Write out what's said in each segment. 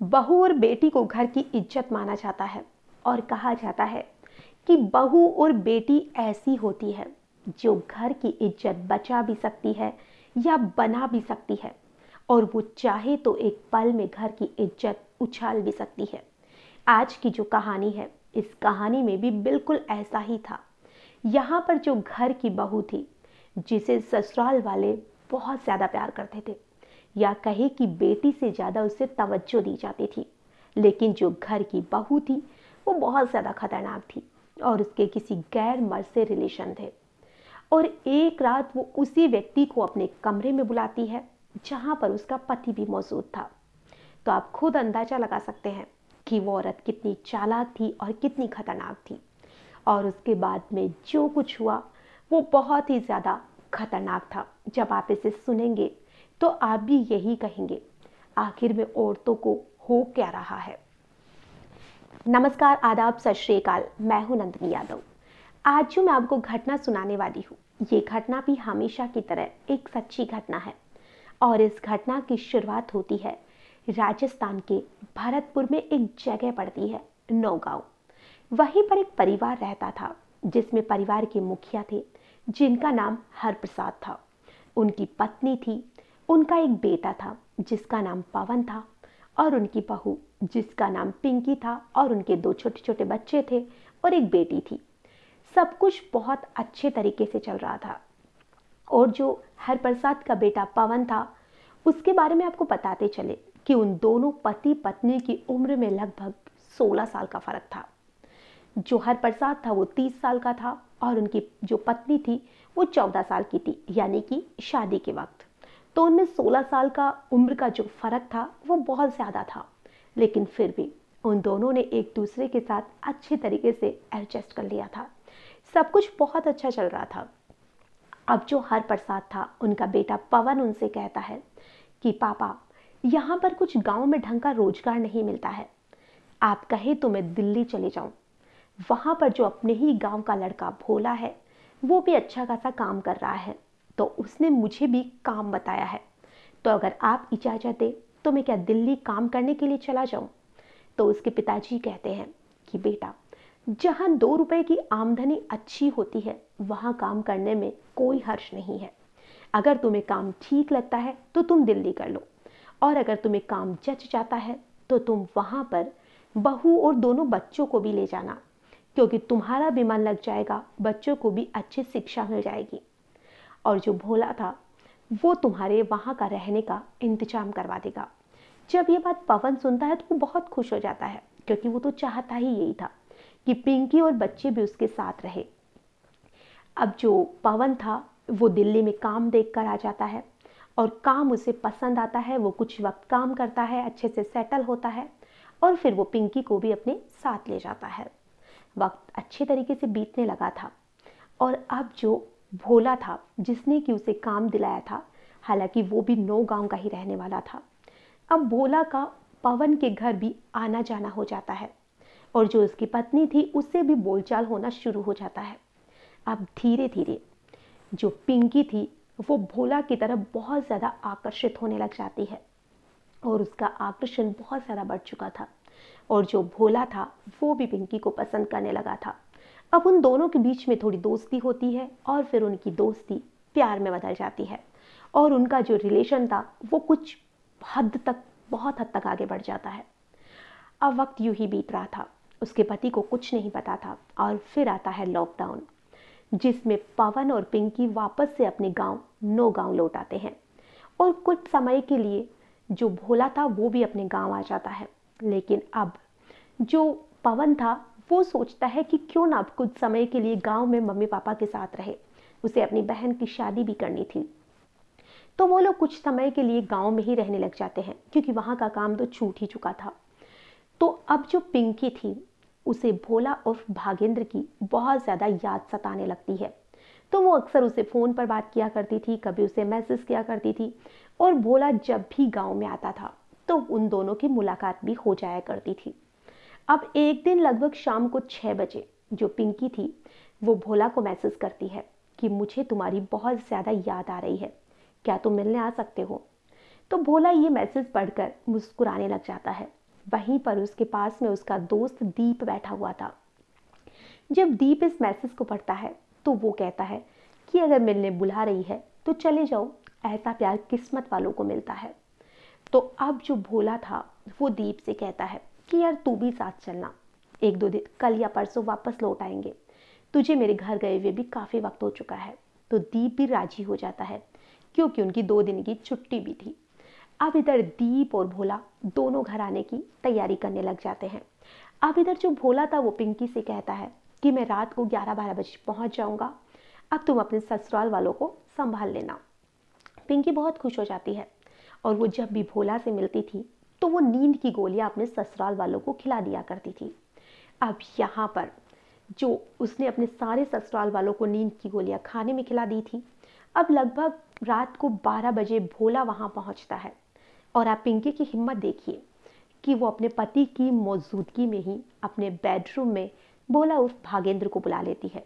बहू और बेटी को घर की इज्जत माना जाता है और कहा जाता है कि बहू और बेटी ऐसी होती है जो घर की इज्जत बचा भी सकती है या बना भी सकती है, और वो चाहे तो एक पल में घर की इज्जत उछाल भी सकती है। आज की जो कहानी है, इस कहानी में भी बिल्कुल ऐसा ही था। यहाँ पर जो घर की बहू थी, जिसे ससुराल वाले बहुत ज़्यादा प्यार करते थे, या कहे कि बेटी से ज़्यादा उसे तवज्जो दी जाती थी, लेकिन जो घर की बहू थी वो बहुत ज़्यादा खतरनाक थी और उसके किसी गैर मर्द से रिलेशन थे। और एक रात वो उसी व्यक्ति को अपने कमरे में बुलाती है जहाँ पर उसका पति भी मौजूद था। तो आप खुद अंदाजा लगा सकते हैं कि वो औरत कितनी चालाक थी और कितनी खतरनाक थी। और उसके बाद में जो कुछ हुआ वो बहुत ही ज़्यादा खतरनाक था। जब आप इसे सुनेंगे तो आप भी यही कहेंगे, आखिर में औरतों को हो क्या रहा है। नमस्कार, आदाब, सत श्री अकाल। मैं हूं नंदिनी यादव। आज जो मैं आपको घटना सुनाने वाली हूँ, ये घटना भी हमेशा की तरह एक सच्ची घटना है। और इस घटना की शुरुआत होती है राजस्थान के भरतपुर में। एक जगह पड़ती है नौगांव। वहीं पर एक परिवार रहता था जिसमें परिवार के मुखिया थे जिनका नाम हरप्रसाद था। उनकी पत्नी थी, उनका एक बेटा था जिसका नाम पवन था, और उनकी बहू जिसका नाम पिंकी था, और उनके दो छोटे छोटे बच्चे थे और एक बेटी थी। सब कुछ बहुत अच्छे तरीके से चल रहा था। और जो हरप्रसाद का बेटा पवन था, उसके बारे में आपको बताते चले कि उन दोनों पति पत्नी की उम्र में लगभग 16 साल का फर्क था। जो हरप्रसाद था वो 30 साल का था और उनकी जो पत्नी थी वो 14 साल की थी, यानी कि शादी के वक्त। तो उनमें 16 साल का उम्र का जो फर्क था वो बहुत ज़्यादा था, लेकिन फिर भी उन दोनों ने एक दूसरे के साथ अच्छे तरीके से एडजस्ट कर लिया था। सब कुछ बहुत अच्छा चल रहा था। अब जो हरप्रसाद था, उनका बेटा पवन उनसे कहता है कि पापा, यहाँ पर कुछ गांव में ढंग का रोजगार नहीं मिलता है, आप कहे तो मैं दिल्ली चले जाऊं। वहां पर जो अपने ही गांव का लड़का भोला है वो भी अच्छा खासा काम कर रहा है, तो उसने मुझे भी काम बताया है। तो अगर आप इजाज़त दे तो मैं क्या दिल्ली काम करने के लिए चला जाऊं। तो उसके पिताजी कहते हैं कि बेटा, जहां 2 रुपए की आमदनी अच्छी होती है वहां काम करने में कोई हर्ष नहीं है। अगर तुम्हें काम ठीक लगता है तो तुम दिल्ली कर लो, और अगर तुम्हें काम जच जाता है तो तुम वहां पर बहू और दोनों बच्चों को भी ले जाना, क्योंकि तुम्हारा भी मन लग जाएगा, बच्चों को भी अच्छी शिक्षा मिल जाएगी। और जो भोला था वो तुम्हारे वहाँ का रहने का इंतजाम करवा देगा। जब ये बात पवन सुनता है तो वो बहुत खुश हो जाता है, क्योंकि वो तो चाहता ही यही था कि पिंकी और बच्चे भी उसके साथ रहे। अब जो पवन था वो दिल्ली में काम देख कर आ जाता है और काम उसे पसंद आता है। वो कुछ वक्त काम करता है, अच्छे से सेटल होता है, और फिर वो पिंकी को भी अपने साथ ले जाता है। वक्त अच्छे तरीके से बीतने लगा था। और अब जो भोला था जिसने कि उसे काम दिलाया था, हालांकि वो भी नौगांव का ही रहने वाला था, अब भोला का पवन के घर भी आना जाना हो जाता है। और जो उसकी पत्नी थी उससे भी बोलचाल होना शुरू हो जाता है। अब धीरे धीरे जो पिंकी थी वो भोला की तरफ बहुत ज़्यादा आकर्षित होने लग जाती है, और उसका आकर्षण बहुत ज़्यादा बढ़ चुका था। और जो भोला था वो भी पिंकी को पसंद करने लगा था। अब उन दोनों के बीच में थोड़ी दोस्ती होती है, और फिर उनकी दोस्ती प्यार में बदल जाती है, और उनका जो रिलेशन था वो कुछ हद तक, बहुत हद तक आगे बढ़ जाता है। अब वक्त यूं ही बीत रहा था, उसके पति को कुछ नहीं पता था, और फिर आता है लॉकडाउन, जिसमें पवन और पिंकी वापस से अपने गांव नौगांव लौट आते हैं। और कुछ समय के लिए जो भोला था वो भी अपने गांव आ जाता है। लेकिन अब जो पवन था वो सोचता है कि क्यों ना अब कुछ समय के लिए गांव में मम्मी पापा के साथ रहे। उसे अपनी बहन की शादी भी करनी थी, तो वो लोग कुछ समय के लिए गांव में ही रहने लग जाते हैं, क्योंकि वहां का काम तो छूट ही चुका था। तो अब जो पिंकी थी उसे भोला और भागेंद्र की बहुत ज़्यादा याद सताने लगती है। तो वो अक्सर उसे फ़ोन पर बात किया करती थी, कभी उसे मैसेज किया करती थी, और भोला जब भी गांव में आता था तो उन दोनों की मुलाकात भी हो जाया करती थी। अब एक दिन लगभग शाम को 6 बजे जो पिंकी थी वो भोला को मैसेज करती है कि मुझे तुम्हारी बहुत ज़्यादा याद आ रही है, क्या तुम मिलने आ सकते हो। तो भोला ये मैसेज पढ़कर मुस्कुराने लग जाता है वहीं पर उसके पास में उसका दोस्त दीप बैठा हुआ था। जब दीप इस मैसेज को पढ़ता है तो वो कहता है कि अगर मिलने बुला रही है तो चले जाओ, ऐसा प्यार किस्मत वालों को मिलता है। तो अब जो भोला था वो दीप से कहता है कि यार तू भी साथ चलना, एक दो दिन कल या परसों वापस लौट आएंगे, तुझे मेरे घर गए हुए भी काफ़ी वक्त हो चुका है। तो दीप भी राजी हो जाता है क्योंकि उनकी 2 दिन की छुट्टी भी थी। अब इधर दीप और भोला दोनों घर आने की तैयारी करने लग जाते हैं। अब इधर जो भोला था वो पिंकी से कहता है कि मैं रात को 11-12 बजे पहुंच जाऊंगा, अब तुम अपने ससुराल वालों को संभाल लेना। पिंकी बहुत खुश हो जाती है और वो जब भी भोला से मिलती थी तो वो नींद की गोलियां अपने ससुराल वालों को खिला दिया करती थी। अब यहाँ पर जो उसने अपने सारे ससुराल वालों को नींद की गोलियां खाने में खिला दी थी, अब लगभग रात को 12 बजे भोला वहाँ पहुँचता है। और आप पिंकी की हिम्मत देखिए कि वो अपने पति की मौजूदगी में ही अपने बेडरूम में भोला उर्फ भागेंद्र को बुला लेती है।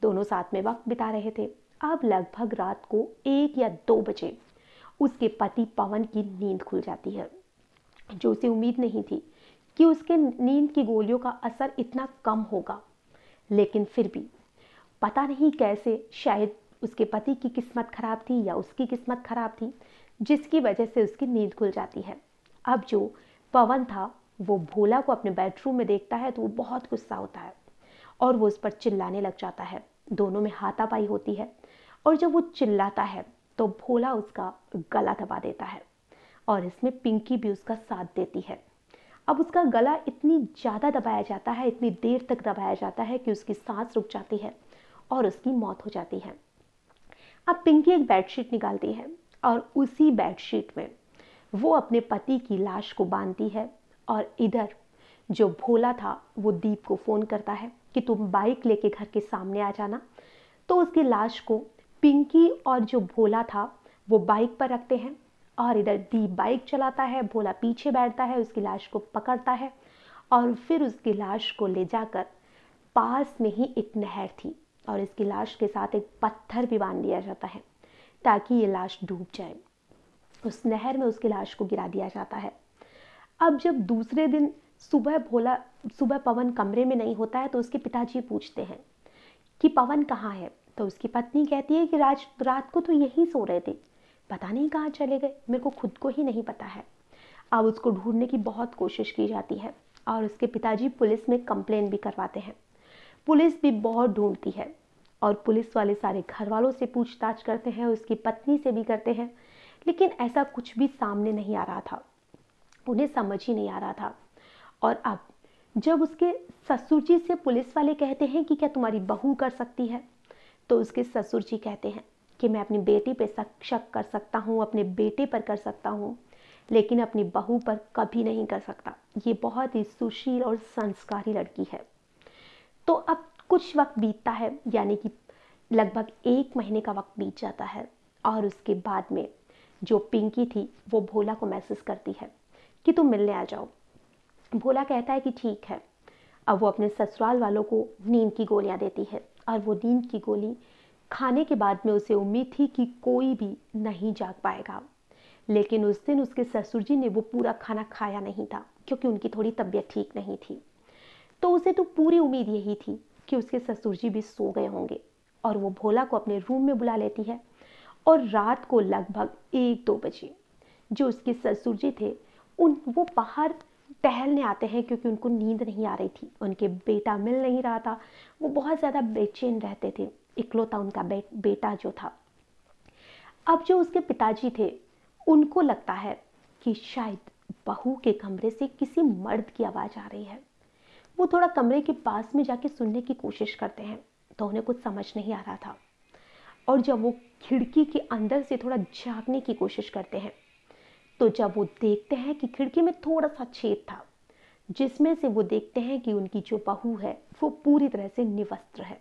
दोनों साथ में वक्त बिता रहे थे। अब लगभग रात को 1 या 2 बजे उसके पति पवन की नींद खुल जाती है, जो उसे उम्मीद नहीं थी कि उसके नींद की गोलियों का असर इतना कम होगा। लेकिन फिर भी पता नहीं कैसे, शायद उसके पति की किस्मत खराब थी या उसकी किस्मत खराब थी, जिसकी वजह से उसकी नींद खुल जाती है। अब जो पवन था वो भोला को अपने बेडरूम में देखता है तो वो बहुत गुस्सा होता है और वो उस पर चिल्लाने लग जाता है। दोनों में हाथापाई होती है और जब वो चिल्लाता है तो भोला उसका गला दबा देता है और इसमें पिंकी भी उसका साथ देती है। अब उसका गला इतनी ज़्यादा दबाया जाता है, इतनी देर तक दबाया जाता है कि उसकी सांस रुक जाती है और उसकी मौत हो जाती है। अब पिंकी एक बेडशीट निकालती है और उसी बेडशीट में वो अपने पति की लाश को बांधती है। और इधर जो भोला था वो दीप को फ़ोन करता है कि तुम बाइक लेके घर के सामने आ जाना। तो उसकी लाश को पिंकी और जो भोला था वो बाइक पर रखते हैं और इधर दीप बाइक चलाता है, भोला पीछे बैठता है, उसकी लाश को पकड़ता है और फिर उसकी लाश को ले जाकर पास में ही एक नहर थी और इसकी लाश के साथ एक पत्थर भी बांध दिया जाता है ताकि ये लाश डूब जाए। उस नहर में उसकी लाश को गिरा दिया जाता है। अब जब दूसरे दिन सुबह पवन कमरे में नहीं होता है तो उसके पिताजी पूछते हैं कि पवन कहाँ है। तो उसकी पत्नी कहती है कि रात को तो यहीं सो रहे थे, पता नहीं कहाँ चले गए, मेरे को खुद को ही नहीं पता है। अब उसको ढूंढने की बहुत कोशिश की जाती है और उसके पिताजी पुलिस में कंप्लेन भी करवाते हैं। पुलिस भी बहुत ढूंढती है और पुलिस वाले सारे घर वालों से पूछताछ करते हैं, उसकी पत्नी से भी करते हैं, लेकिन ऐसा कुछ भी सामने नहीं आ रहा था। उन्हें समझ ही नहीं आ रहा था। और अब जब उसके ससुर जी से पुलिस वाले कहते हैं कि क्या तुम्हारी बहू कर सकती है, तो उसके ससुर जी कहते हैं कि मैं अपनी बेटी पे शक कर सकता हूँ, अपने बेटे पर कर सकता हूँ, लेकिन अपनी बहू पर कभी नहीं कर सकता। ये बहुत ही सुशील और संस्कारी लड़की है। तो अब कुछ वक्त बीतता है, यानी कि लगभग 1 महीने का वक्त बीत जाता है और उसके बाद में जो पिंकी थी वो भोला को मैसेज करती है कि तुम मिलने आ जाओ। भोला कहता है कि ठीक है। अब वो अपने ससुराल वालों को नींद की गोलियां देती है और वो नींद की गोली खाने के बाद में उसे उम्मीद थी कि कोई भी नहीं जाग पाएगा, लेकिन उस दिन उसके ससुर जी ने वो पूरा खाना खाया नहीं था क्योंकि उनकी थोड़ी तबीयत ठीक नहीं थी। तो उसे तो पूरी उम्मीद यही थी कि उसके ससुर जी भी सो गए होंगे और वो भोला को अपने रूम में बुला लेती है। और रात को लगभग 1-2 बजे जो उसके ससुर जी थे वो बाहर टहलने आते हैं क्योंकि उनको नींद नहीं आ रही थी, उनके बेटा मिल नहीं रहा था, वो बहुत ज़्यादा बेचैन रहते थे, इकलौता उनका बेटा जो था। अब जो उसके पिताजी थे उनको लगता है कि शायद बहू के कमरे से किसी मर्द की आवाज़ आ रही है। वो थोड़ा कमरे के पास में जाके सुनने की कोशिश करते हैं तो उन्हें कुछ समझ नहीं आ रहा था। और जब वो खिड़की के अंदर से थोड़ा झांकने की कोशिश करते हैं तो जब वो देखते हैं कि खिड़की में थोड़ा सा छेद था जिसमें से वो देखते हैं कि उनकी जो बहू है वो पूरी तरह से निवस्त्र है।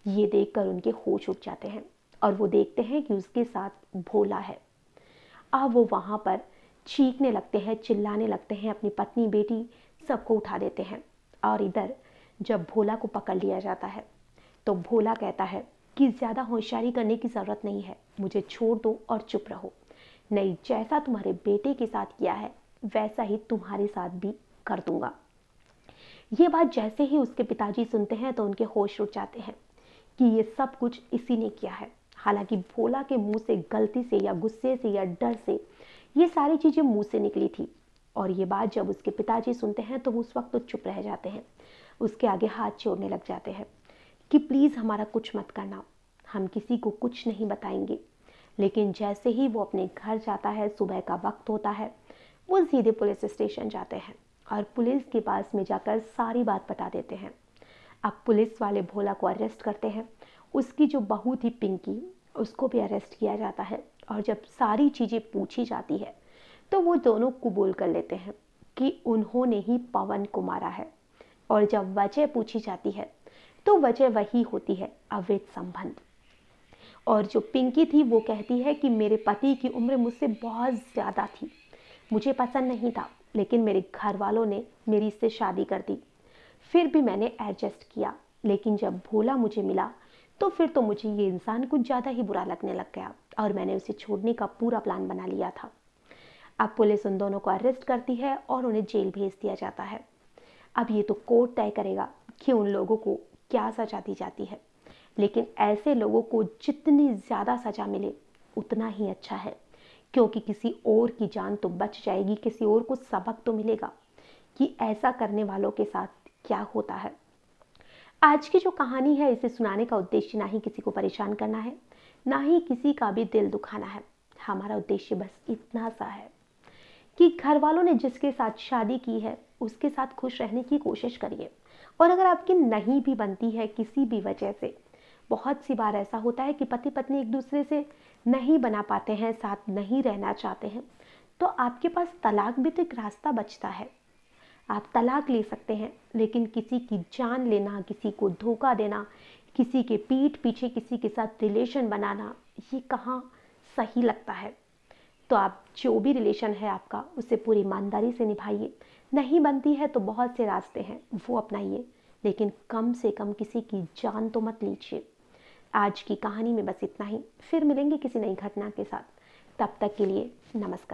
ये देखकर उनके होश उड़ जाते हैं और वो देखते हैं कि उसके साथ भोला है। अब वो वहाँ पर चीखने लगते हैं, चिल्लाने लगते हैं, अपनी पत्नी बेटी सबको उठा देते हैं। और इधर जब भोला को पकड़ लिया जाता है तो भोला कहता है कि ज़्यादा होशियारी करने की ज़रूरत नहीं है, मुझे छोड़ दो और चुप रहो, नहीं जैसा तुम्हारे बेटे के साथ किया है वैसा ही तुम्हारे साथ भी कर दूंगा। ये बात जैसे ही उसके पिताजी सुनते हैं तो उनके होश उड़ जाते हैं कि ये सब कुछ इसी ने किया है। हालांकि भोला के मुंह से गलती से या गुस्से से या डर से ये सारी चीज़ें मुंह से निकली थी, और ये बात जब उसके पिताजी सुनते हैं तो वो उस वक्त तो चुप रह जाते हैं, उसके आगे हाथ जोड़ने लग जाते हैं कि प्लीज़ हमारा कुछ मत करना, हम किसी को कुछ नहीं बताएंगे। लेकिन जैसे ही वो अपने घर जाता है, सुबह का वक्त होता है, वो सीधे पुलिस स्टेशन जाते हैं और पुलिस के पास में जाकर सारी बात बता देते हैं। अब पुलिस वाले भोला को अरेस्ट करते हैं, उसकी जो बहू थी पिंकी उसको भी अरेस्ट किया जाता है, और जब सारी चीज़ें पूछी जाती है तो वो दोनों कबूल कर लेते हैं कि उन्होंने ही पवन को मारा है। और जब वजह पूछी जाती है तो वजह वही होती है, अवैध संबंध। और जो पिंकी थी वो कहती है कि मेरे पति की उम्र मुझसे बहुत ज़्यादा थी, मुझे पसंद नहीं था, लेकिन मेरे घर वालों ने मेरी इससे शादी कर दी। फिर भी मैंने एडजस्ट किया, लेकिन जब भोला मुझे मिला तो फिर तो मुझे ये इंसान कुछ ज़्यादा ही बुरा लगने लग गया और मैंने उसे छोड़ने का पूरा प्लान बना लिया था। अब पुलिस उन दोनों को अरेस्ट करती है और उन्हें जेल भेज दिया जाता है। अब ये तो कोर्ट तय करेगा कि उन लोगों को क्या सज़ा दी जाती है, लेकिन ऐसे लोगों को जितनी ज़्यादा सज़ा मिले उतना ही अच्छा है, क्योंकि किसी और की जान तो बच जाएगी, किसी और को सबक तो मिलेगा कि ऐसा करने वालों के साथ क्या होता है। आज की जो कहानी है, इसे सुनाने का उद्देश्य ना ही किसी को परेशान करना है, ना ही किसी का भी दिल दुखाना है। हमारा उद्देश्य बस इतना सा है कि घर वालों ने जिसके साथ शादी की है उसके साथ खुश रहने की कोशिश करिए। और अगर आपकी नहीं भी बनती है किसी भी वजह से, बहुत सी बार ऐसा होता है कि पति पत्नी एक दूसरे से नहीं बना पाते हैं, साथ नहीं रहना चाहते हैं, तो आपके पास तलाक भी तो एक रास्ता बचता है। आप तलाक ले सकते हैं, लेकिन किसी की जान लेना, किसी को धोखा देना, किसी के पीठ पीछे किसी के साथ रिलेशन बनाना, ये कहाँ सही लगता है। तो आप जो भी रिलेशन है आपका, उसे पूरी ईमानदारी से निभाइए। नहीं बनती है तो बहुत से रास्ते हैं, वो अपनाइए, लेकिन कम से कम किसी की जान तो मत लीजिए। आज की कहानी में बस इतना ही, फिर मिलेंगे किसी नई घटना के साथ। तब तक के लिए नमस्कार।